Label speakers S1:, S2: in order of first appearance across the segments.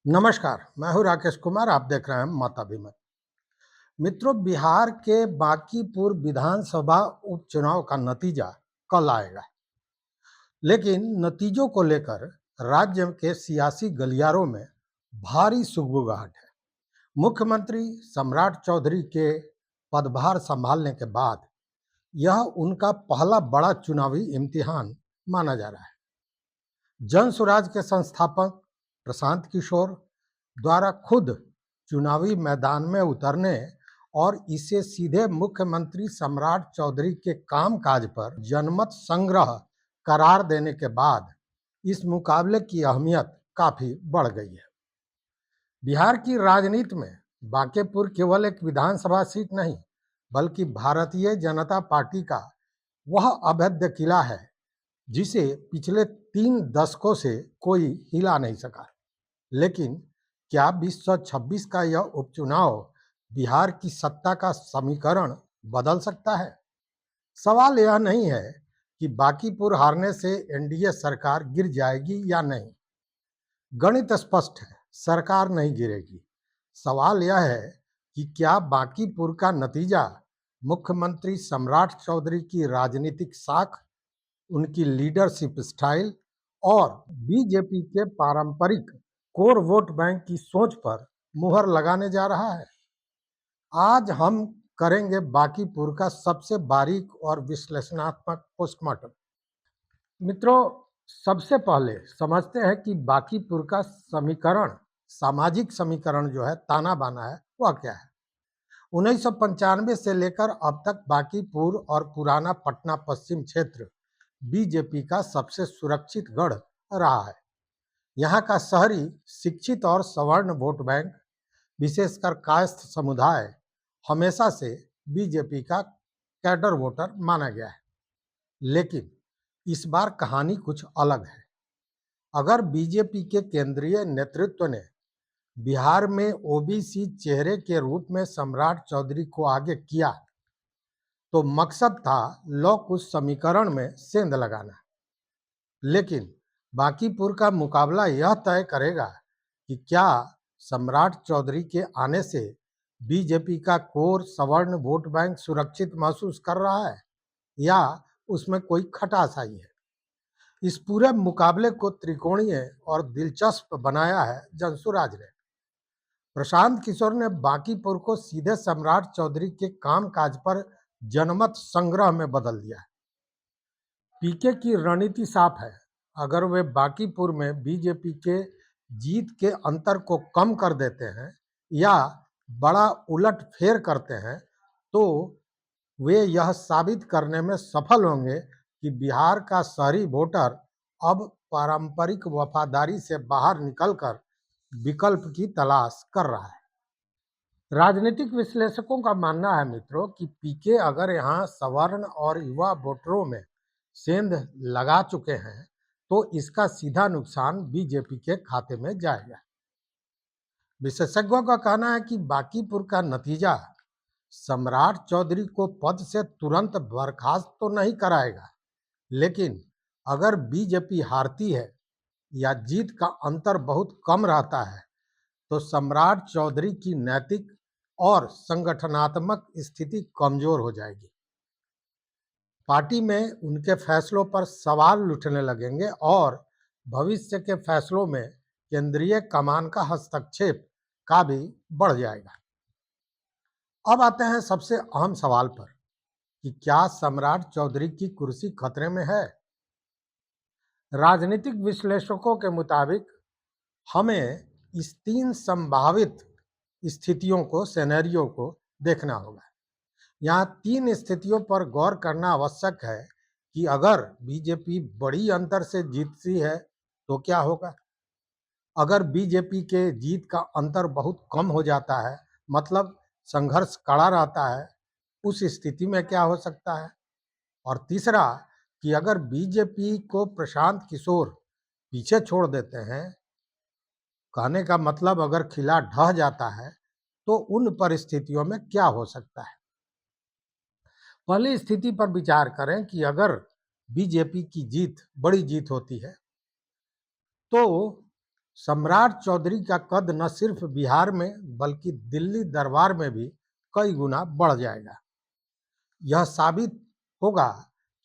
S1: नमस्कार, मैं हूँ राकेश कुमार। आप देख रहे हैं मत अभिमत। मित्रों, बिहार के बांकीपुर विधानसभा उपचुनाव का नतीजा कल आएगा, लेकिन नतीजों को लेकर राज्य के सियासी गलियारों में भारी सुगबुगाहट है। मुख्यमंत्री सम्राट चौधरी के पदभार संभालने के बाद यह उनका पहला बड़ा चुनावी इम्तिहान माना जा रहा है। जन स्वराज के संस्थापक प्रशांत किशोर द्वारा खुद चुनावी मैदान में उतरने और इसे सीधे मुख्यमंत्री सम्राट चौधरी के कामकाज पर जनमत संग्रह करार देने के बाद इस मुकाबले की अहमियत काफी बढ़ गई है। बिहार की राजनीति में बांकेपुर केवल एक विधानसभा सीट नहीं, बल्कि भारतीय जनता पार्टी का वह अभेद्य किला है जिसे पिछले 3 दशकों से कोई हिला नहीं सका। लेकिन क्या 2026 का यह उपचुनाव बिहार की सत्ता का समीकरण बदल सकता है? सवाल यह नहीं है कि बांकीपुर हारने से एनडीए सरकार गिर जाएगी या नहीं। गणित स्पष्ट है, सरकार नहीं गिरेगी। सवाल यह है कि क्या बांकीपुर का नतीजा मुख्यमंत्री सम्राट चौधरी की राजनीतिक साख, उनकी लीडरशिप स्टाइल और बीजेपी के पारंपरिक कोर वोट बैंक की सोच पर मुहर लगाने जा रहा है। आज हम करेंगे बांकीपुर का सबसे बारीक और विश्लेषणात्मक पोस्टमार्टम। मित्रों, सबसे पहले समझते हैं कि बांकीपुर का समीकरण, सामाजिक समीकरण जो है, ताना बाना है, वह क्या है। 1995 से लेकर अब तक बांकीपुर और पुराना पटना पश्चिम क्षेत्र बीजेपी का सबसे सुरक्षित गढ़ रहा है। यहाँ का शहरी शिक्षित और सवर्ण वोट बैंक, विशेषकर कायस्थ समुदाय, हमेशा से बीजेपी का कैडर वोटर माना गया है। लेकिन इस बार कहानी कुछ अलग है। अगर बीजेपी के केंद्रीय नेतृत्व ने बिहार में ओबीसी चेहरे के रूप में सम्राट चौधरी को आगे किया, तो मकसद था लोग उस समीकरण में सेंध लगाना। लेकिन बांकीपुर का मुकाबला यह तय करेगा कि क्या सम्राट चौधरी के आने से बीजेपी का कोर सवर्ण वोट बैंक सुरक्षित महसूस कर रहा है या उसमें कोई खटास आई है। इस पूरे मुकाबले को त्रिकोणीय और दिलचस्प बनाया है जनसुराज ने। प्रशांत किशोर ने बांकीपुर को सीधे सम्राट चौधरी के कामकाज पर जनमत संग्रह में बदल दिया है। पीके की रणनीति साफ है। अगर वे बांकीपुर में बीजेपी के जीत के अंतर को कम कर देते हैं या बड़ा उलट फेर करते हैं, तो वे यह साबित करने में सफल होंगे कि बिहार का शहरी वोटर अब पारंपरिक वफादारी से बाहर निकलकर विकल्प की तलाश कर रहा है। राजनीतिक विश्लेषकों का मानना है मित्रों कि पीके अगर यहाँ सवर्ण और युवा वोटरों में सेंध लगा चुके हैं, तो इसका सीधा नुकसान बीजेपी के खाते में जाएगा। विशेषज्ञों का कहना है कि बांकीपुर का नतीजा सम्राट चौधरी को पद से तुरंत बर्खास्त तो नहीं कराएगा, लेकिन अगर बीजेपी हारती है या जीत का अंतर बहुत कम रहता है, तो सम्राट चौधरी की नैतिक और संगठनात्मक स्थिति कमजोर हो जाएगी। पार्टी में उनके फैसलों पर सवाल उठने लगेंगे और भविष्य के फैसलों में केंद्रीय कमान का हस्तक्षेप का भी बढ़ जाएगा। अब आते हैं सबसे अहम सवाल पर कि क्या सम्राट चौधरी की कुर्सी खतरे में है। राजनीतिक विश्लेषकों के मुताबिक हमें इस 3 संभावित स्थितियों को, सिनेरियो को देखना होगा। यहाँ 3 स्थितियों पर गौर करना आवश्यक है कि अगर बीजेपी बड़ी अंतर से जीतती है तो क्या होगा। अगर बीजेपी के जीत का अंतर बहुत कम हो जाता है, मतलब संघर्ष कड़ा रहता है, उस स्थिति में क्या हो सकता है। और तीसरा कि अगर बीजेपी को प्रशांत किशोर पीछे छोड़ देते हैं, कहने का मतलब अगर खिला ढह जाता है, तो उन परिस्थितियों में क्या हो सकता है। पहली स्थिति पर विचार करें कि अगर बीजेपी की जीत बड़ी जीत होती है, तो सम्राट चौधरी का कद न सिर्फ बिहार में बल्कि दिल्ली दरबार में भी कई गुना बढ़ जाएगा। यह साबित होगा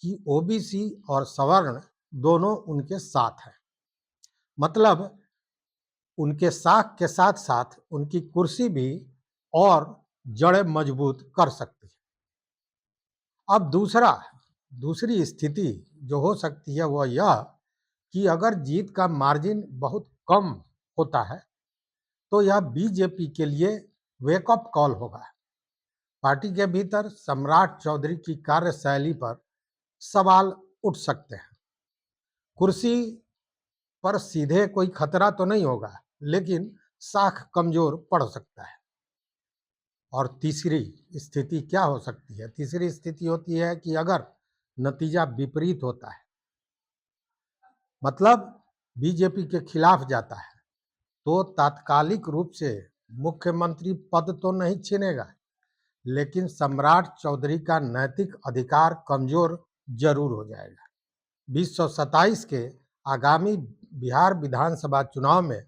S1: कि ओबीसी और सवर्ण दोनों उनके साथ हैं। मतलब उनके साख के साथ साथ उनकी कुर्सी भी और जड़ें मजबूत कर सकती है। अब दूसरी स्थिति जो हो सकती है वह यह कि अगर जीत का मार्जिन बहुत कम होता है तो यह बीजेपी के लिए वेकअप कॉल होगा। पार्टी के भीतर सम्राट चौधरी की कार्यशैली पर सवाल उठ सकते हैं। कुर्सी पर सीधे कोई खतरा तो नहीं होगा, लेकिन साख कमजोर पड़ सकता है। और तीसरी स्थिति क्या हो सकती है? तीसरी स्थिति होती है कि अगर नतीजा विपरीत होता है, मतलब बीजेपी के खिलाफ जाता है, तो तात्कालिक रूप से मुख्यमंत्री पद तो नहीं छीनेगा, लेकिन सम्राट चौधरी का नैतिक अधिकार कमजोर जरूर हो जाएगा। 2027 के आगामी बिहार विधानसभा चुनाव में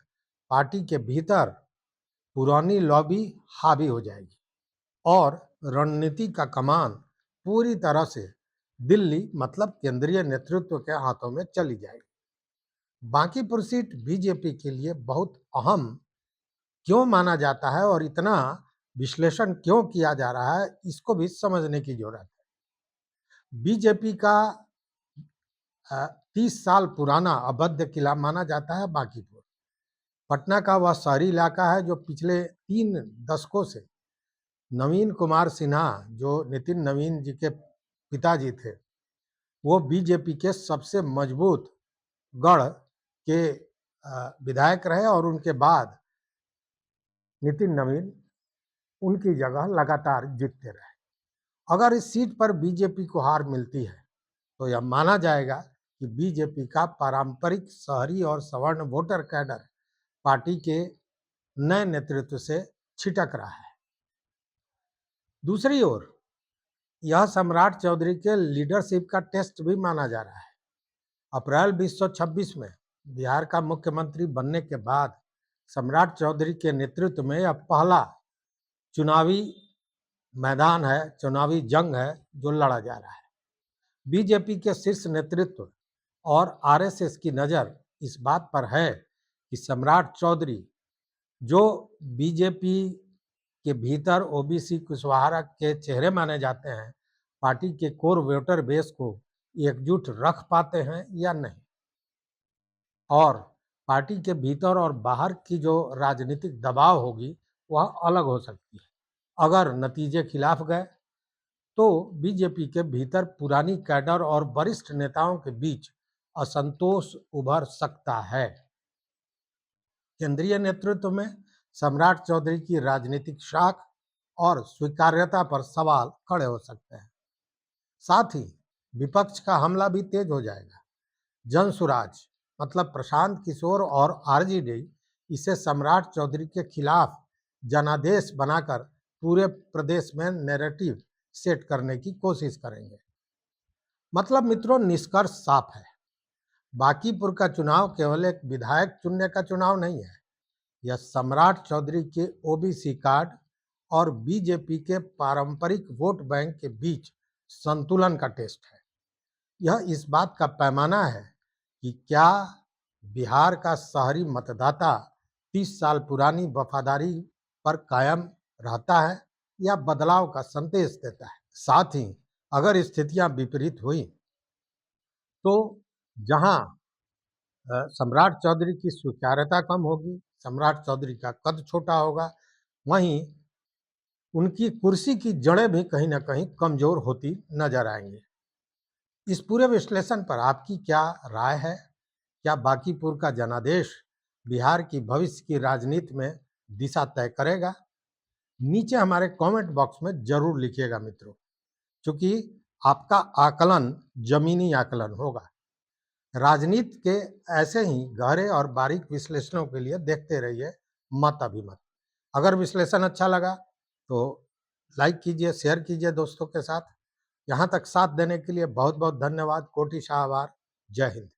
S1: पार्टी के भीतर पुरानी लॉबी हावी हो जाएगी और रणनीति का कमान पूरी तरह से दिल्ली मतलब केंद्रीय नेतृत्व के हाथों में चली जाएगी। बांकीपुर सीट बीजेपी के लिए बहुत अहम क्यों माना जाता है और इतना विश्लेषण क्यों किया जा रहा है, इसको भी समझने की जरूरत है। बीजेपी का 30 साल पुराना अवध किला माना जाता है बांकीपुर। पटना का वह शहरी इलाका है जो पिछले 3 दशकों से नवीन कुमार सिन्हा, जो नितिन नवीन जी के पिताजी थे, वो बीजेपी के सबसे मजबूत गढ़ के विधायक रहे और उनके बाद नितिन नवीन उनकी जगह लगातार जीतते रहे। अगर इस सीट पर बीजेपी को हार मिलती है तो यह माना जाएगा कि बीजेपी का पारंपरिक शहरी और सवर्ण वोटर कैडर पार्टी के नए नेतृत्व से छिटक रहा है। दूसरी ओर यह सम्राट चौधरी के लीडरशिप का टेस्ट भी माना जा रहा है। अप्रैल 2026 में बिहार का मुख्यमंत्री बनने के बाद सम्राट चौधरी के नेतृत्व में यह पहला चुनावी मैदान है, चुनावी जंग है जो लड़ा जा रहा है। बीजेपी के शीर्ष नेतृत्व और आरएसएस की नज़र इस बात पर है कि सम्राट चौधरी, जो बीजेपी के भीतर ओबीसी कुशवाहा के चेहरे माने जाते हैं, पार्टी के कोर वोटर बेस को एकजुट रख पाते हैं या नहीं, और पार्टी के भीतर और बाहर की जो राजनीतिक दबाव होगी वह अलग हो सकती है। अगर नतीजे खिलाफ गए तो बीजेपी के भीतर पुरानी कैडर और वरिष्ठ नेताओं के बीच असंतोष उभर सकता है। केंद्रीय नेतृत्व में सम्राट चौधरी की राजनीतिक साख और स्वीकार्यता पर सवाल खड़े हो सकते हैं। साथ ही विपक्ष का हमला भी तेज हो जाएगा। जनसुराज मतलब प्रशांत किशोर और आरजेडी इसे सम्राट चौधरी के खिलाफ जनादेश बनाकर पूरे प्रदेश में नैरेटिव सेट करने की कोशिश करेंगे। मतलब मित्रों, निष्कर्ष साफ है, बांकीपुर का चुनाव केवल एक विधायक चुनने का चुनाव नहीं है। यह सम्राट चौधरी के ओबीसी कार्ड और बीजेपी के पारंपरिक वोट बैंक के बीच संतुलन का टेस्ट है। यह इस बात का पैमाना है कि क्या बिहार का शहरी मतदाता 30 साल पुरानी वफादारी पर कायम रहता है या बदलाव का संदेश देता है। साथ ही अगर स्थितियां विपरीत हुई तो जहां सम्राट चौधरी की स्वीकार्यता कम होगी, सम्राट चौधरी का कद छोटा होगा, वहीं उनकी कुर्सी की जड़ें भी कहीं ना कहीं कमजोर होती नजर आएंगी। इस पूरे विश्लेषण पर आपकी क्या राय है? क्या बांकीपुर का जनादेश बिहार की भविष्य की राजनीति में दिशा तय करेगा? नीचे हमारे कमेंट बॉक्स में जरूर लिखिएगा मित्रों, क्योंकि आपका आकलन जमीनी आकलन होगा। राजनीति के ऐसे ही गहरे और बारीक विश्लेषणों के लिए देखते रहिए मत अभिमत। अगर विश्लेषण अच्छा लगा तो लाइक कीजिए, शेयर कीजिए दोस्तों के साथ। यहाँ तक साथ देने के लिए बहुत बहुत धन्यवाद। कोटि शाह आभार। जय हिंद।